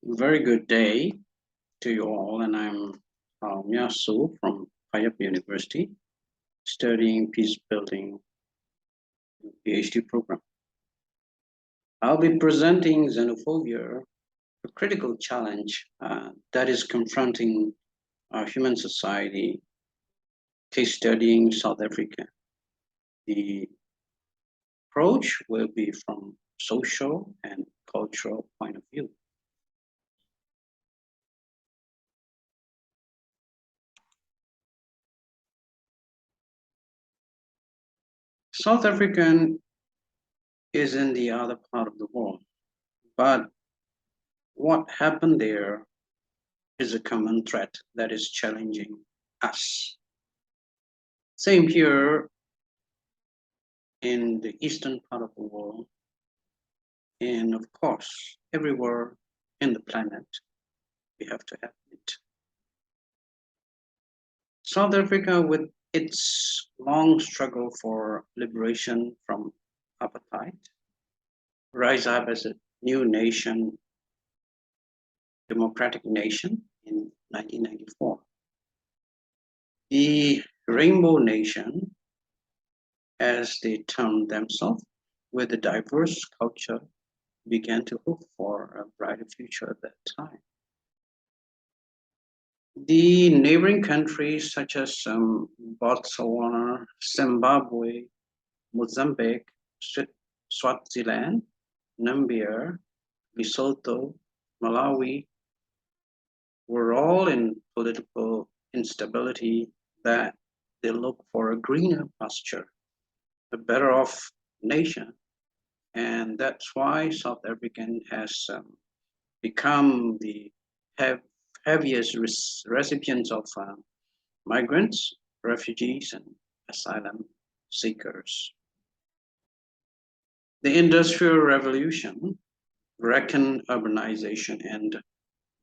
Very good day to you all, and I'm Yasu from Payap University, studying peace building PhD program. I'll be presenting xenophobia, a critical challenge that is confronting our human society, case studying South Africa. The approach will be from social and cultural point of view. South African is in the other part of the world, but what happened there is a common threat that is challenging us. Same here in the eastern part of the world, and of course, everywhere in the planet, we have to admit. South Africa, with its long struggle for liberation from apartheid, rise up as a new nation, democratic nation in 1994. The Rainbow Nation, as they termed themselves, with a diverse culture, began to hope for a brighter future at that time. The neighboring countries such as Botswana, Zimbabwe, Mozambique, Swaziland, Namibia, Lesotho, Malawi were all in political instability that they look for a greener pasture, a better off nation. And that's why South African has become the heaviest recipients of migrants, refugees, and asylum seekers. The Industrial Revolution reckoned urbanization and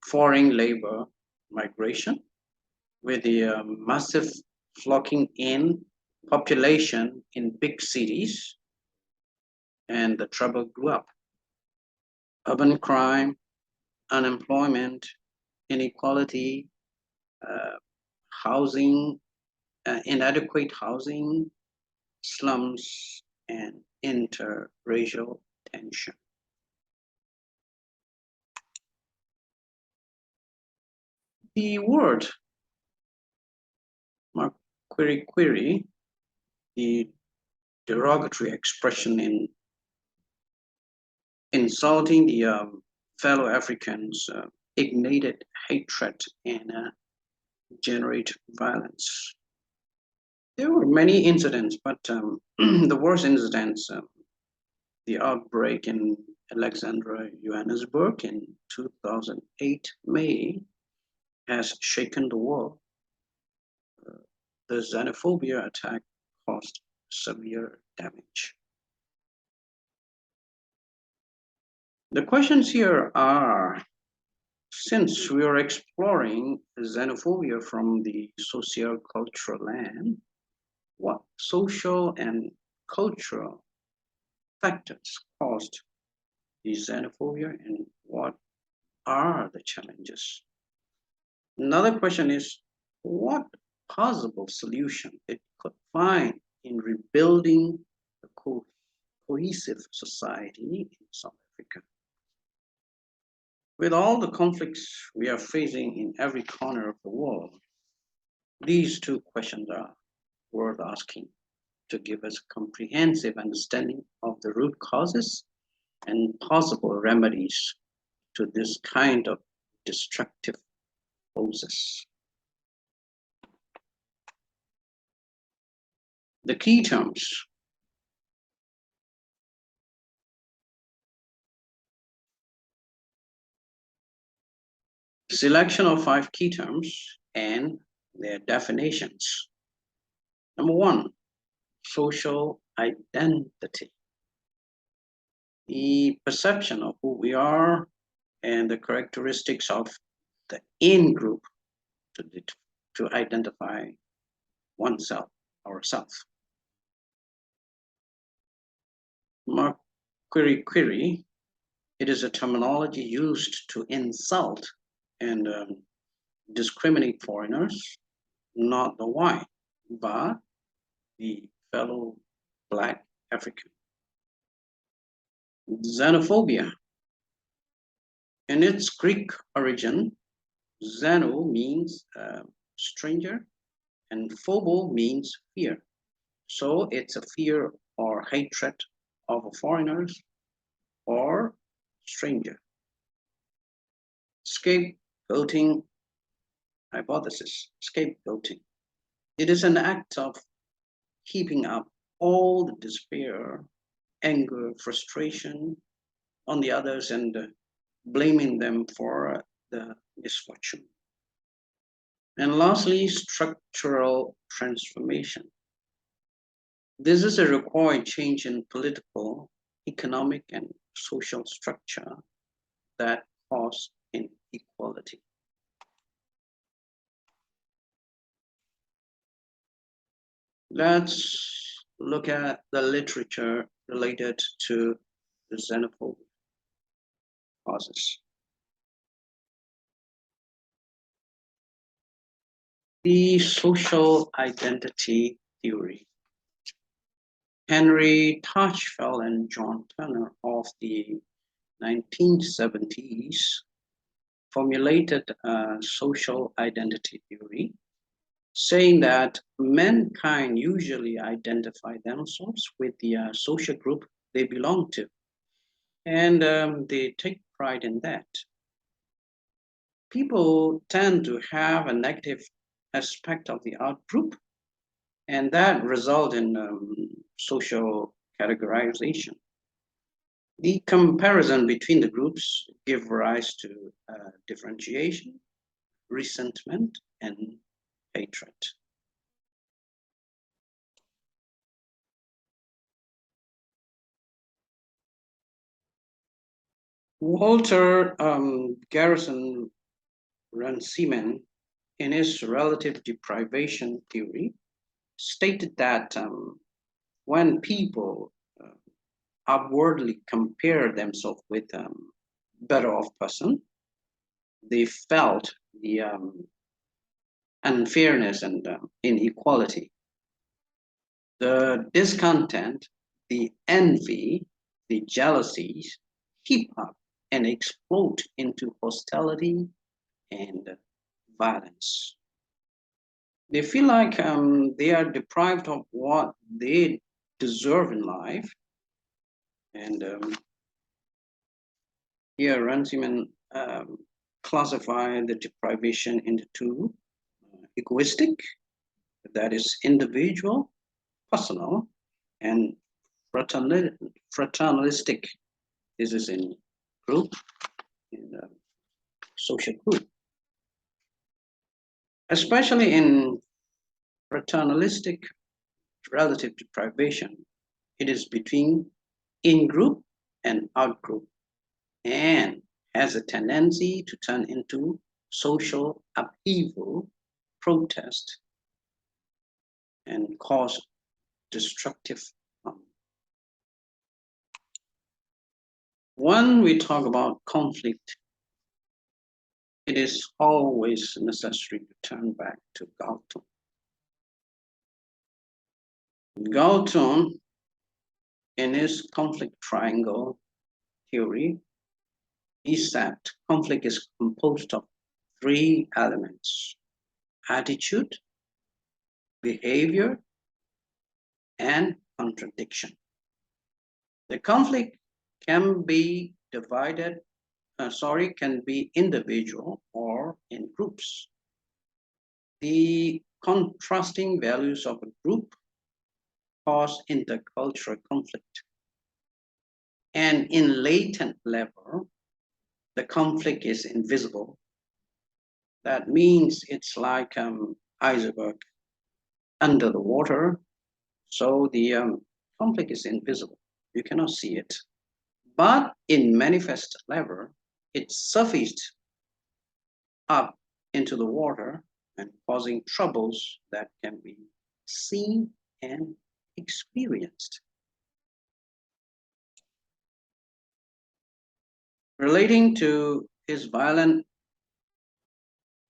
foreign labor migration with the massive flocking in population in big cities, and the trouble grew up. Urban crime, unemployment, inequality, housing, inadequate housing, slums, and interracial tension. The word query, the derogatory expression in insulting the fellow Africans, ignited hatred and generate violence. There were many incidents, but the worst incidents, the outbreak in Alexandria, Johannesburg in 2008 May, has shaken the world. The xenophobia attack caused severe damage. The questions here are, since we are exploring xenophobia from the sociocultural lens, what social and cultural factors caused the xenophobia and what are the challenges? Another question is, what possible solution it could find in rebuilding a cohesive society in South Africa? With all the conflicts we are facing in every corner of the world, these two questions are worth asking to give us a comprehensive understanding of the root causes and possible remedies to this kind of destructive forces. The key terms. Selection of 5 key terms and their definitions. Number 1, social identity. The perception of who we are and the characteristics of the in-group to identify oneself, ourselves. Quiri, it is a terminology used to insult and discriminate foreigners, not the white, but the fellow Black African. Xenophobia. In its Greek origin, xeno means stranger and phobo means fear. So it's a fear or hatred of foreigners or stranger. Scapegoating hypothesis. Scapegoating. It is an act of heaping up all the despair, anger, frustration on the others and blaming them for the misfortune. And lastly, structural transformation. This is a required change in political, economic, and social structure that cause inequality. Let's look at the literature related to the xenophobia causes. The social identity theory. Henry Tajfel and John Turner of the 1970s formulated a social identity theory, saying that mankind usually identify themselves with the social group they belong to, and they take pride in that. People tend to have a negative aspect of the out group, and that result in social categorization. The comparison between the groups give rise to differentiation, resentment, and hatred. Walter Garrison Runciman, in his relative deprivation theory, stated that when people upwardly compare themselves with better off person, they felt the unfairness and inequality. The discontent, the envy, the jealousies heap up and explode into hostility and violence. They feel like they are deprived of what they deserve in life. And here Runciman classify the deprivation into two: egoistic, that is individual, personal, and fraternalistic. This is in group, in social group. Especially in fraternalistic relative deprivation, it is between in-group and out-group, and has a tendency to turn into social upheaval, protest, and cause destructive harm. When we talk about conflict, it is always necessary to turn back to Galton. Galton, in his conflict triangle theory, he said conflict is composed of three elements: attitude, behavior, and contradiction. The conflict can be can be individual or in groups. The contrasting values of a group cause intercultural conflict. And in latent level, the conflict is invisible. That means it's like iceberg under the water. So the conflict is invisible. You cannot see it. But in manifest level, it surfaced up into the water and causing troubles that can be seen and experienced. Relating to his violent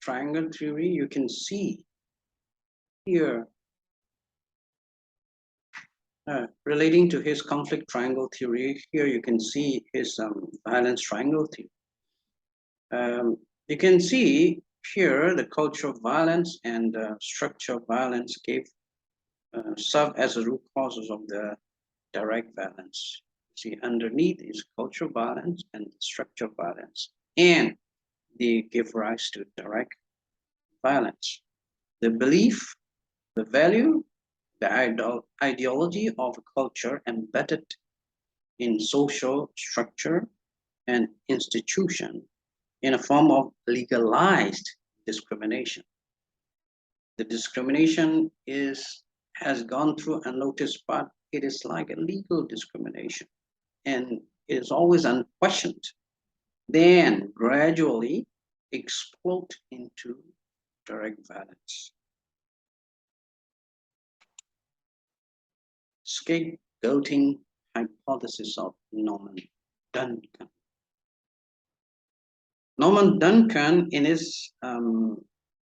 triangle theory, you can see here, relating to his conflict triangle theory, here you can see his violence triangle theory. You can see here the culture of violence and structure of violence serve as the root causes of the direct violence. See, underneath is cultural violence and structural violence, and they give rise to direct violence. The belief, the value, the ideology of a culture embedded in social structure and institution in a form of legalized discrimination. The discrimination has gone through unnoticed, but it is like a legal discrimination, and it is always unquestioned, then gradually explode into direct violence. Scapegoating hypothesis of Norman Duncan. Norman Duncan, in his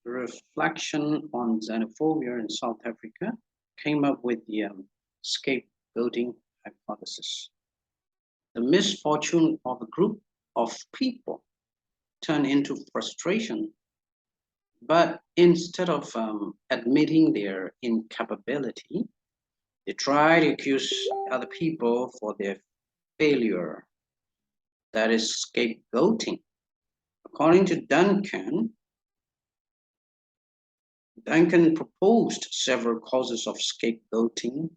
reflection on xenophobia in South Africa, came up with the scapegoating hypothesis. The misfortune of a group of people turned into frustration, but instead of admitting their incapability, they try to accuse other people for their failure. That is scapegoating. According to Duncan proposed several causes of scapegoating.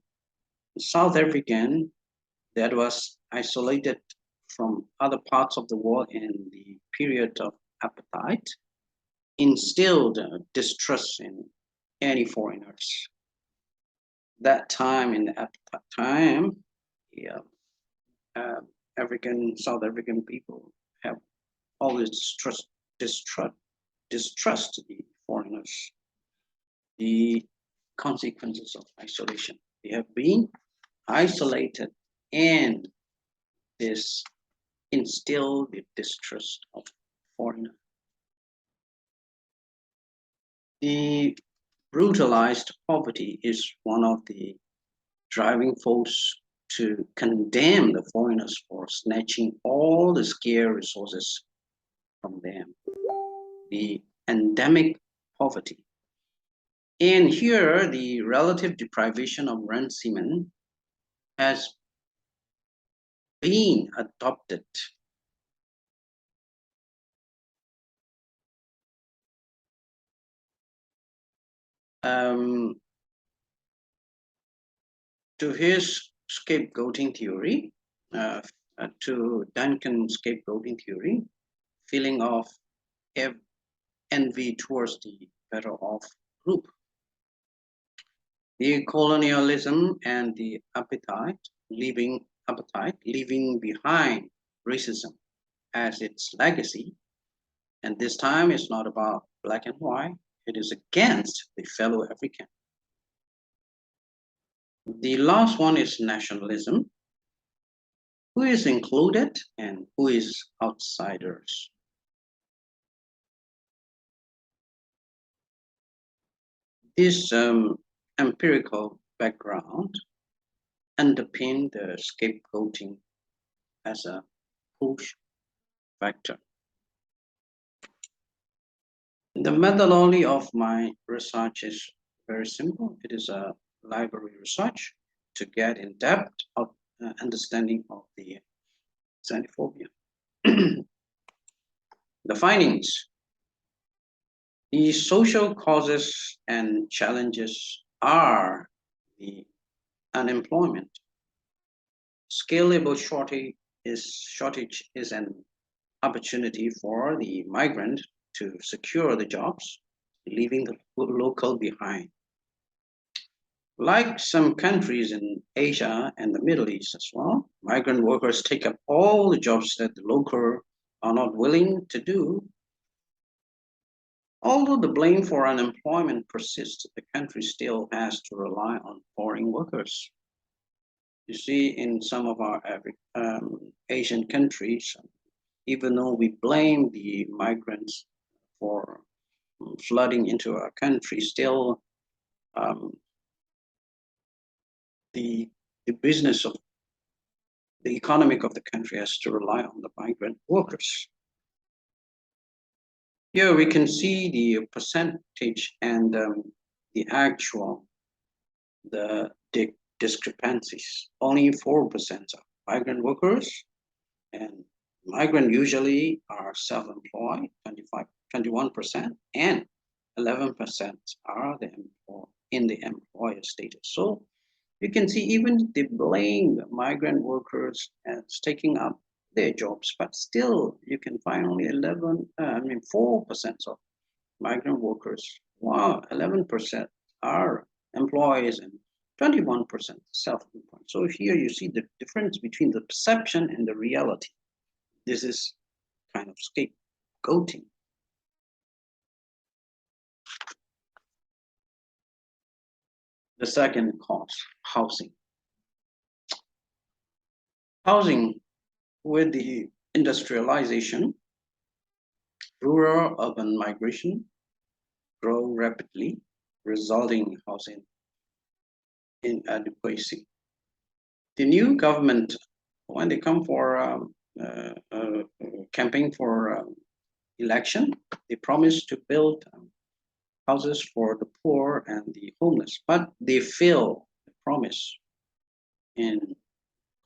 South African that was isolated from other parts of the world in the period of apartheid instilled distrust in any foreigners. That time, in the apartheid time, yeah, South African people have always distrust the foreigners. The consequences of isolation. They have been isolated, and this instilled the distrust of foreigners. The brutalized poverty is one of the driving force to condemn the foreigners for snatching all the scarce resources from them. The endemic poverty. And here, the relative deprivation of ransoming has been adopted. To his scapegoating theory, to Duncan's scapegoating theory, feeling of envy towards the better off group. The colonialism and the appetite, leaving behind racism as its legacy. And this time it's not about black and white, it is against the fellow African. The last one is nationalism. Who is included and who is outsiders? This empirical background underpinned the scapegoating as a push factor. The methodology of my research is very simple. It is a library research to get in depth of understanding of the xenophobia. The findings. The social causes and challenges are the unemployment. Scalable shortage is an opportunity for the migrant to secure the jobs, leaving the local behind. Like some countries in Asia and the Middle East as well, migrant workers take up all the jobs that the local are not willing to do. Although the blame for unemployment persists, the country still has to rely on foreign workers. You see, in some of our Asian countries, even though we blame the migrants for flooding into our country, still um, the business of the economic of the country has to rely on the migrant workers. Here we can see the percentage and the actual, the discrepancies. Only 4% are migrant workers, and migrant usually are self-employed, 21%, and 11% are in the employer status. So you can see even they blame the migrant workers as taking up their jobs, but still you can find only 4% of migrant workers, while 11% are employees and 21% self-employed. So here you see the difference between the perception and the reality. This is kind of scapegoating. The second cause, housing. Housing, with the industrialization, rural-urban migration grow rapidly, resulting in housing inadequacy. The new government, when they come for campaign for election, they promise to build houses for the poor and the homeless, but they fail the promise in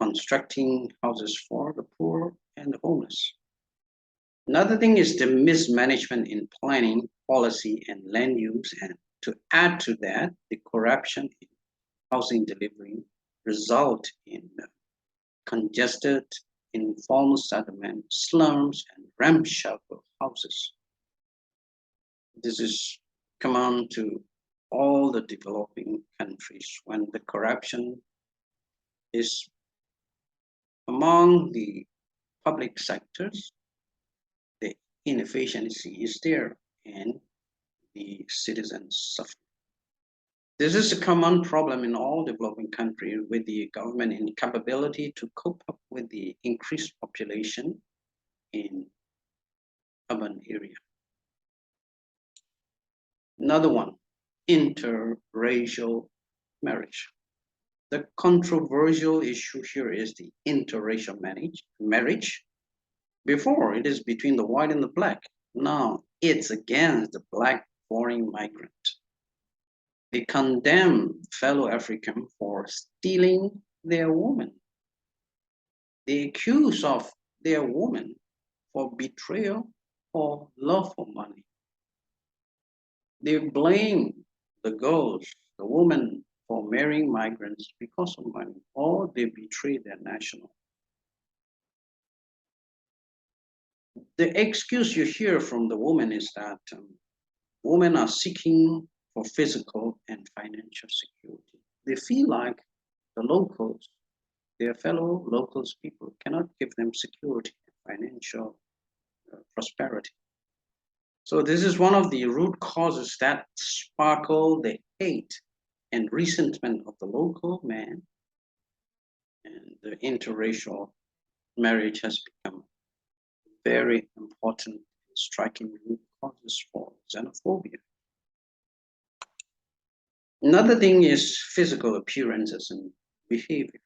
constructing houses for the poor and the homeless. Another thing is the mismanagement in planning, policy, and land use, and to add to that, the corruption in housing delivery result in congested informal settlement, slums, and ramshackle houses. This is common to all the developing countries when the corruption is among the public sectors, the inefficiency is there, and the citizens suffer. This is a common problem in all developing countries with the government incapability to cope up with the increased population in urban area. Another one, interracial marriage. The controversial issue here is the interracial marriage. Before, it is between the white and the black. Now, it's against the black foreign migrant. They condemn fellow African for stealing their woman. They accuse of their woman for betrayal or love for money. They blame the girls, the women, for marrying migrants because of money, or they betray their national. The excuse you hear from the woman is that women are seeking for physical and financial security. They feel like the locals, their fellow locals people, cannot give them security and financial prosperity. So this is one of the root causes that sparkle the hate and resentment of the local man, and the interracial marriage has become very important and striking root causes for xenophobia. Another thing is physical appearances and behavior.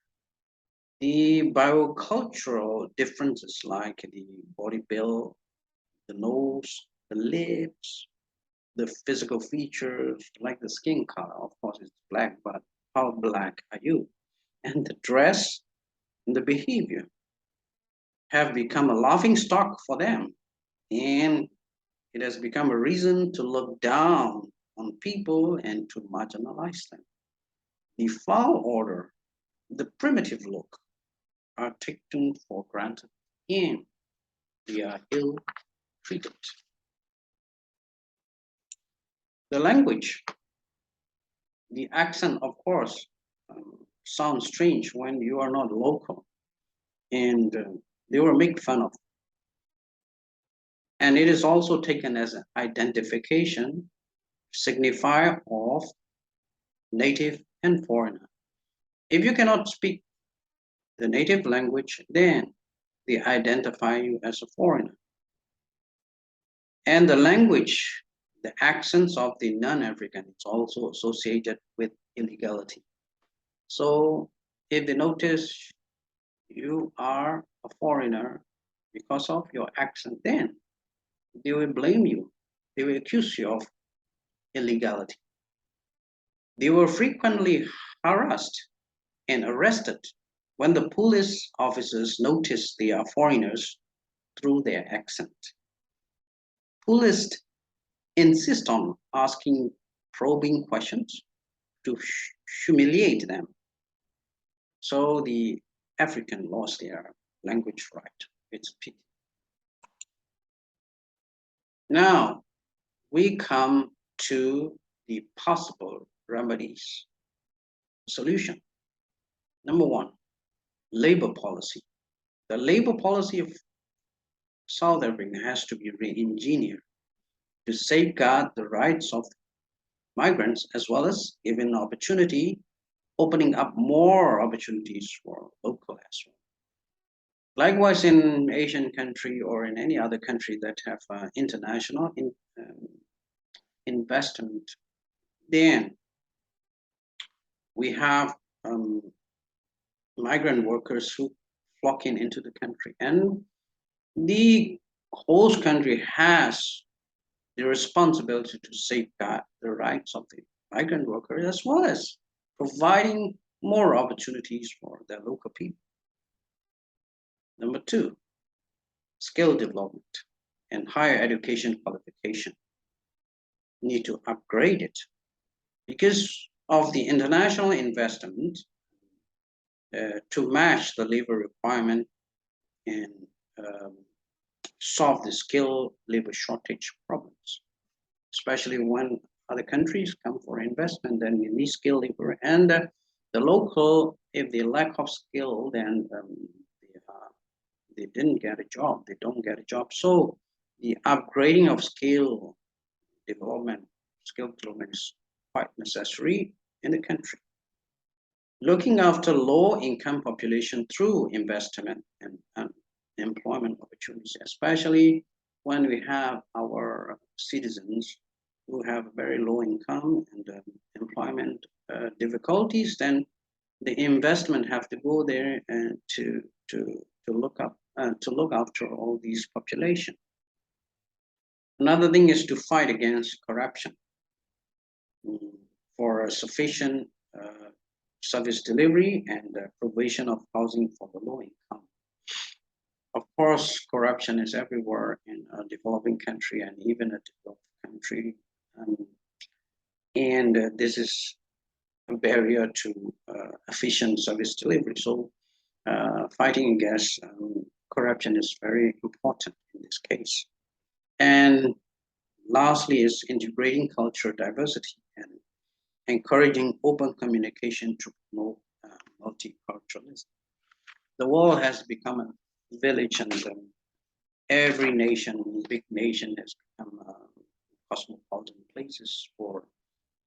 The biocultural differences like the body build, the nose, the lips, the physical features, like the skin color, of course it's black, but how black are you? And the dress and the behavior have become a laughing stock for them. And it has become a reason to look down on people and to marginalize them. The foul order, the primitive look, are taken for granted and they are ill treated. The language, the accent, of course, sounds strange when you are not local, and they were made fun of. And it is also taken as an identification signifier of native and foreigner. If you cannot speak the native language, then they identify you as a foreigner. And the language, the accents of the non-African, it's also associated with illegality. So if they notice you are a foreigner because of your accent, then they will blame you. They will accuse you of illegality. They were frequently harassed and arrested when the police officers noticed they are foreigners through their accent. Police insist on asking probing questions to humiliate them. So the African lost their language right. It's a pity. Now we come to the possible remedies. Solution. Number one, labor policy. The labor policy of South Africa has to be re-engineered to safeguard the rights of migrants as well as giving opportunity, opening up more opportunities for local as well. Likewise, in Asian country or in any other country that have international investment, then we have migrant workers who flock into the country, and the host country has the responsibility to safeguard the rights of the migrant workers as well as providing more opportunities for the local people. Number two, skill development and higher education qualification. Need to upgrade it because of the international investment to match the labor requirement and solve the skilled labor shortage problems, especially when other countries come for investment, then you need skilled labor. And the local, if they lack of skill, then they didn't get a job, they don't get a job. So the upgrading of skill development is quite necessary in the country. Looking after low-income population through investment and employment opportunities, especially when we have our citizens who have very low income and employment difficulties, then the investment have to go there and to look after all these population. Another thing is to fight against corruption for a sufficient service delivery and provision of housing for the low income. Of course, corruption is everywhere in a developing country and even a developed country. And this is a barrier to efficient service delivery. So fighting against corruption is very important in this case. And lastly is integrating cultural diversity and encouraging open communication to promote multiculturalism. The world has become a village, and every nation, big nation, has become cosmopolitan places for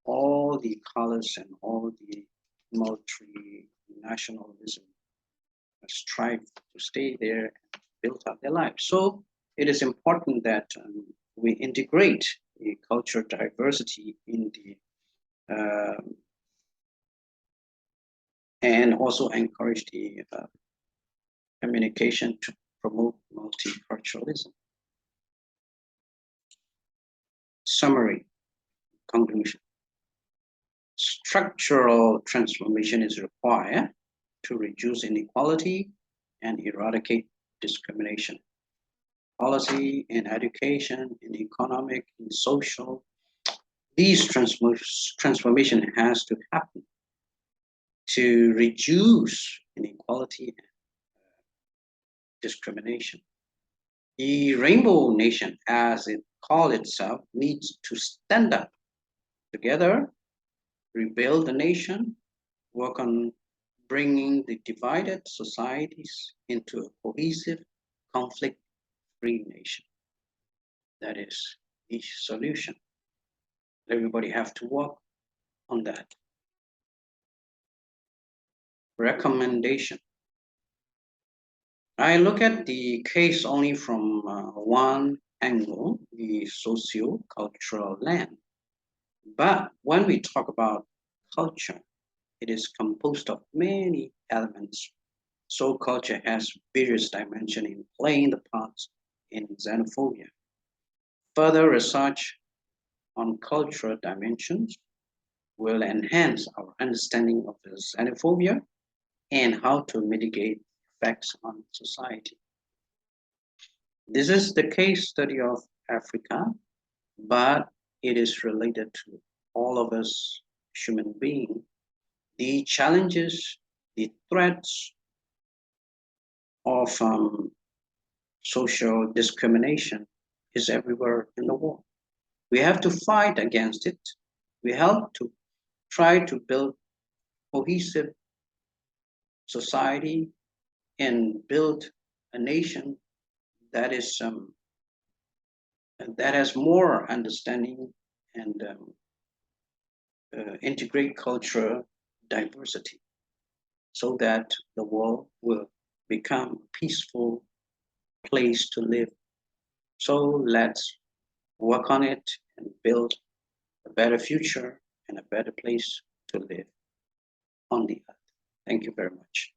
all the colors and all the multinationalism strive to stay there and build up their lives. So it is important that we integrate the cultural diversity in the and also encourage the communication to promote multiculturalism. Summary, conclusion. Structural transformation is required to reduce inequality and eradicate discrimination. Policy in education, in economic, in social, these transformation has to happen to reduce inequality and discrimination. The Rainbow Nation, as it calls itself, needs to stand up together, rebuild the nation, work on bringing the divided societies into a cohesive, conflict-free nation. That is the solution. Everybody have to work on that. Recommendation. I look at the case only from one angle, the socio-cultural lens. But when we talk about culture, it is composed of many elements. So culture has various dimensions in playing the parts in xenophobia. Further research on cultural dimensions will enhance our understanding of the xenophobia and how to mitigate effects on society. This is the case study of Africa, but it is related to all of us human beings. The challenges, the threats of social discrimination is everywhere in the world. We have to fight against it. We have to try to build cohesive society and build a nation that is that has more understanding and integrate cultural diversity so that the world will become a peaceful place to live. So let's work on it and build a better future and a better place to live on the earth. Thank you very much.